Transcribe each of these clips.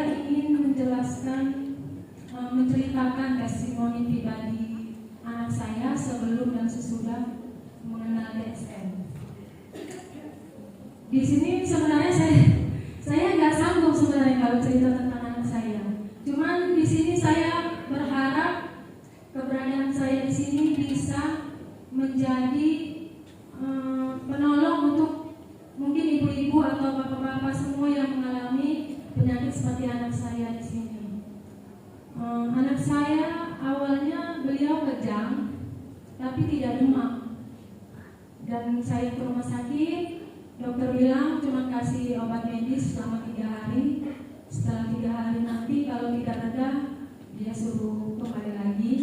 saya ingin menceritakan testimoni pribadi anak saya sebelum dan sesudah mengenal DSM. Di sini sebenarnya saya nggak sanggup sebenarnya kalau cerita tentang anak saya. Cuman di sini saya berharap keberadaan saya di sini bisa menjadi penolong untuk mungkin ibu-ibu atau bapak-bapak semua yang mengalami penyakit seperti anak saya di sini. Anak saya awalnya beliau kejang, tapi tidak demam. Dan saya ke rumah sakit, dokter bilang cuma kasih obat medis selama 3 hari. Setelah 3 hari nanti kalau tidak reda, dia suruh kembali lagi.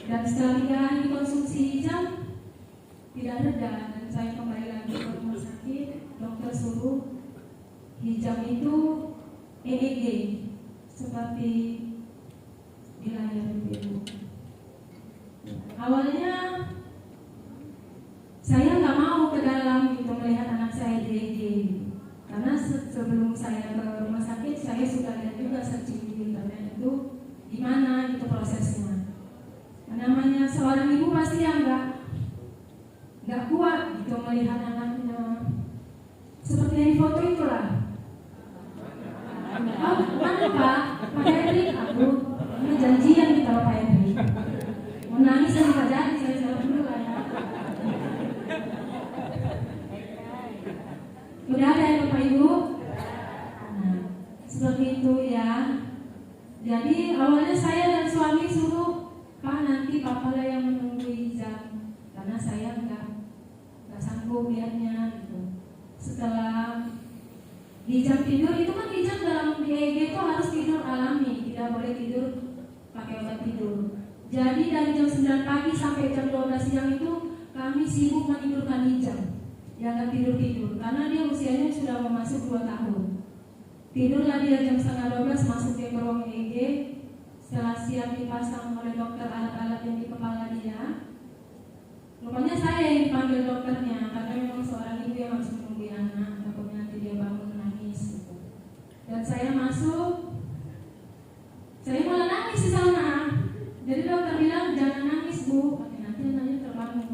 Dan setelah 3 hari konsumsi hijab tidak reda, dan saya kembali lagi ke rumah sakit. Dokter suruh hijab itu EEG seperti di layar itu. Awalnya saya nggak mau ke dalam gitu melihat anak saya di EEG, karena sebelum saya ke rumah sakit saya sudah lihat juga searching di internet itu gimana gitu prosesnya. Namanya seorang ibu pasti yang nggak kuat gitu melihat anaknya seperti yang di foto itulah. Oh, mana Pak? Pak Henry, aku janjian kita Pak Henry. Mau nangis saya nggak jadi, saya jawab dulu lah ya. Udah ada ya Bapak Ibu? Nah, seperti itu ya. Jadi awalnya saya dan suami suruh, Pak nanti Papa lah yang menunggu hijab, karena saya nggak sanggup lihatnya gitu. Setelah hijab tidur itu kan hijab dalam EEG itu harus tidur alami, tidak boleh tidur pakai obat tidur. Jadi dari jam 9 pagi sampai jam 12 siang itu kami sibuk menidurkan hijab. Yang nggak tidur karena dia usianya sudah mau masuk 2 tahun. Tidurlah dia jam setengah 12 masuk ke ruang EEG. Setelah siap dipasang oleh dokter alat-alat yang di kepala dia. Rupanya saya yang dipanggil dokternya karena memang seorang ibu yang harus menunggu anak, takutnya nanti dia bangun nangis gitu. Dan saya masuk, saya malah nangis di sana. Jadi dokter bilang jangan nangis Bu, nanti anaknya terbangun.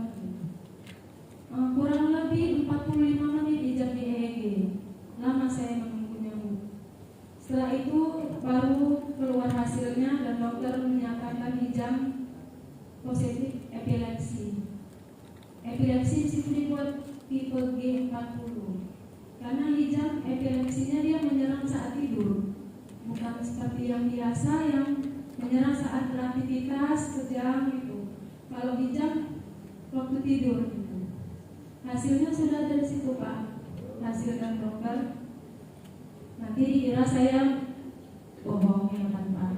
Kurang lebih 45 menit hijab di EEG. Lama saya menunggunya Bu. Setelah itu baru keluar hasilnya dan dokter menyatakan hijab positif epilepsi. Epilepsi itu dibuat tipe G40 karena hijab epilepsinya dia menyerang saat tidur, bukan seperti yang biasa yang menyerang saat beraktivitas kejam gitu. Kalau hijab waktu tidur gitu. Hasilnya sudah ada di situ Pak, hasil dan dokter. Nanti dikira saya bohong ya kan Pak.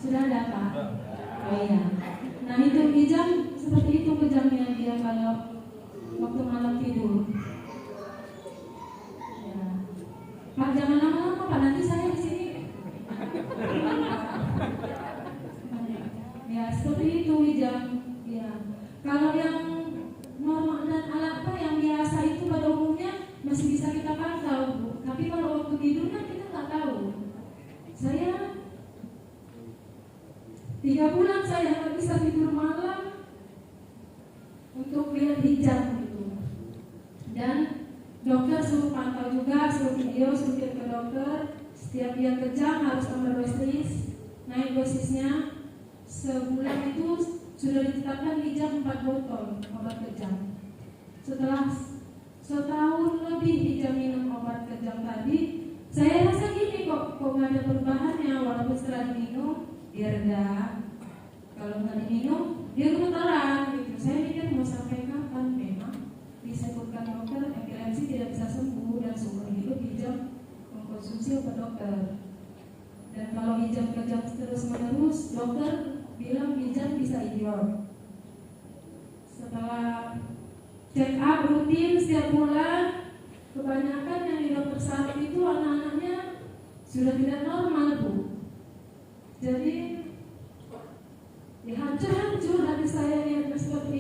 Sudah ada Pak? Oh iya. Nah itu hijab seperti itu kejamnya dia kalau waktu malam tidur. Ya. Pak jangan lama-lama Pak, nanti saya di sini. Ya seperti itu hijab. Ya. Kalau yang normal dan alat yang biasa itu pada umumnya masih bisa kita pantau Bu. Tapi kalau waktu tidur kan kita nggak tahu. Saya 3 bulan saya nggak bisa tidur malam untuk lihat hijab gitu. Dan dokter suruh pantau juga, suruh video, suruh kirim ke dokter. Setiap dia kejang harus tambah dosis, naik dosisnya. Sebulan itu sudah ditetapkan hijab 4 botol obat kejang. Setelah setahun lebih hijab minum obat kejang tadi, saya rasa gini kok nggak ada perubahannya, walaupun setelah diminum dia reda. Kalau nggak diminum dia gemeteran gitu. Saya mikir mau sampai kapan. Memang disebutkan dokter epilepsi tidak bisa sembuh dan seumur hidup hijab mengkonsumsi obat dokter. Dan kalau hijab kejang terus menerus, dokter bilang hijab bisa idiot. Setelah check up rutin setiap bulan, kebanyakan yang di dokter saraf itu anak-anaknya sudah tidak normal Bu. Jadi hancur hati saya lihat seperti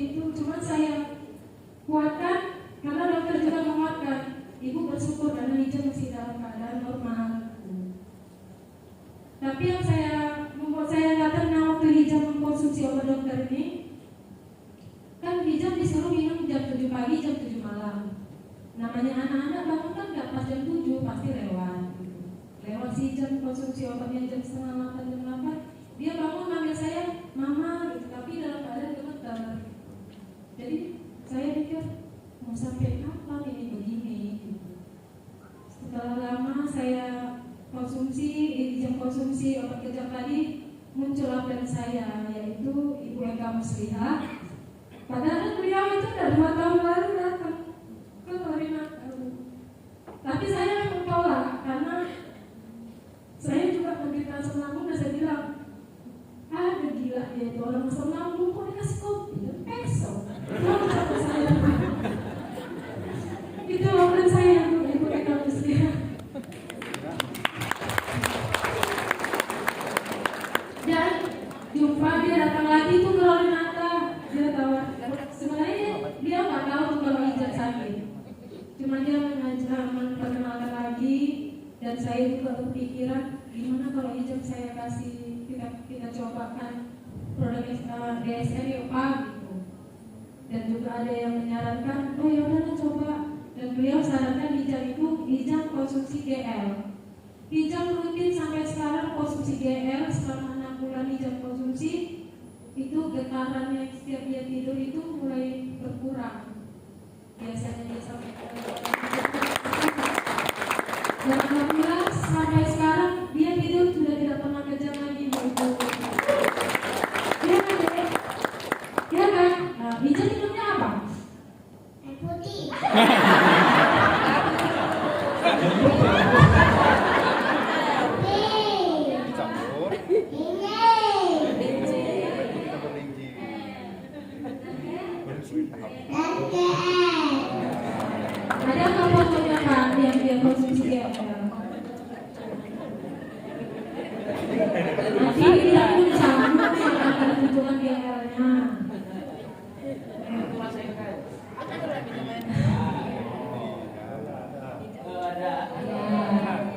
pagi, jam 7 malam. Namanya anak-anak bangun kan nggak pas jam 7, pasti lewat. Lewat si jam konsumsi obatnya jam setengah 8, jam 8. Dia bangun manggil saya, mama gitu, tapi dalam keadaan gemeter. Jadi saya pikir mau sampai kapan ini begini gitu. Setelah lama saya konsumsi, di jam konsumsi obat kejang tadi muncul apel saya, yaitu Ibu Eka Musliha. Padahal beliau itu udah 2 tahun lalu datang ke Lorinata. Tapi saya menolak karena saya juga menderita asam lambung dan saya bilang, ada gila dia itu orang asam lambung kok dikasih kopi dan peso. Lalu kata saya, itu orang saya Ibu Eka Musliha. Dan jumpa dia datang lagi tuh ke Lorinata, dia tawar. Sebenarnya dia nggak tahu kalau Ijat sakit, cuma dia memperkenalkan lagi. Dan saya juga berpikiran gimana kalau Ijat saya kasih, kita cobakan produk DSR yuk Pak gitu. Dan juga ada yang menyarankan, oh ya udah coba. Dan beliau sarankan Ijat konsumsi GL. Ijat rutin sampai sekarang konsumsi GL selama 6 bulan Ijat konsumsi. Itu getarannya setiap dia tidur itu mulai berkurang. Biasanya dia sampai dan alhamdulillah sampai sekarang dia tidur sudah tidak pernah kejang lagi Bu. Dia kan deh, ya kan? Nah, Ijat minumnya apa? Air putih. Ada nggak fotonya Pak yang dia konsumsi GL? Nanti tidak pun sama akan tunjukkan GL-nya.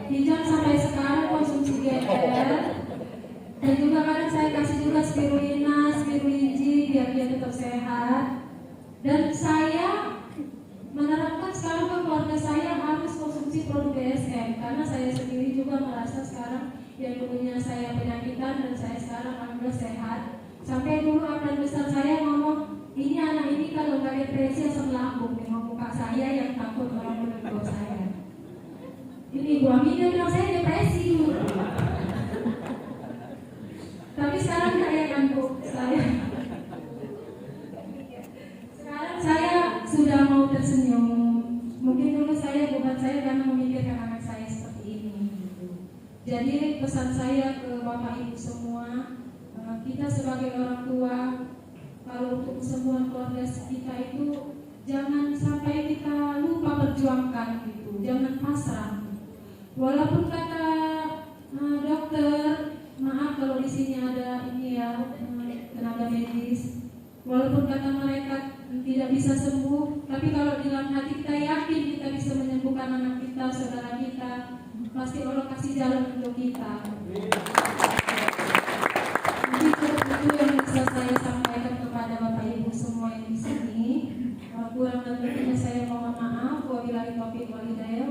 Hijab sampai sekarang konsumsi GL. Dan juga kadang saya kasih juga spirulina, spiruliji biar dia tetap sehat. Dan saya menerapkan sekarang ke keluarga saya harus konsumsi produk DSM karena saya sendiri juga merasa sekarang yang dulunya saya penyakitan dan saya sekarang alhamdulillah sehat. Sampai dulu anak besar saya ngomong, ini anak ini kalau nggak depresi asam lambung, memang muka saya yang takut orang menegur saya. Ini Bu Ami dia bilang saya depresi dulu. Tapi sekarang saya kan Bu, sekarang saya sudah mau tersenyum. Mungkin dulu bukan saya karena memikirkan anak saya seperti ini gitu. Jadi pesan saya ke Bapak Ibu semua, kita sebagai orang tua, kalau untuk kesembuhan keluarga kita itu jangan sampai kita lupa perjuangkan gitu, jangan pasrah. Walaupun kata dokter, maaf kalau di sini ada ini ya tenaga medis, walaupun kata mereka tidak bisa sembuh, tapi kalau di dalam hati kita yakin kita bisa menyembuhkan anak kita, saudara kita, pasti Allah kasih jalan untuk kita. Jadi itu yang bisa saya sampaikan kepada Bapak Ibu semua yang di sini. Kurang lebihnya saya mohon maaf. Wabillahi taufiq wal hidayah.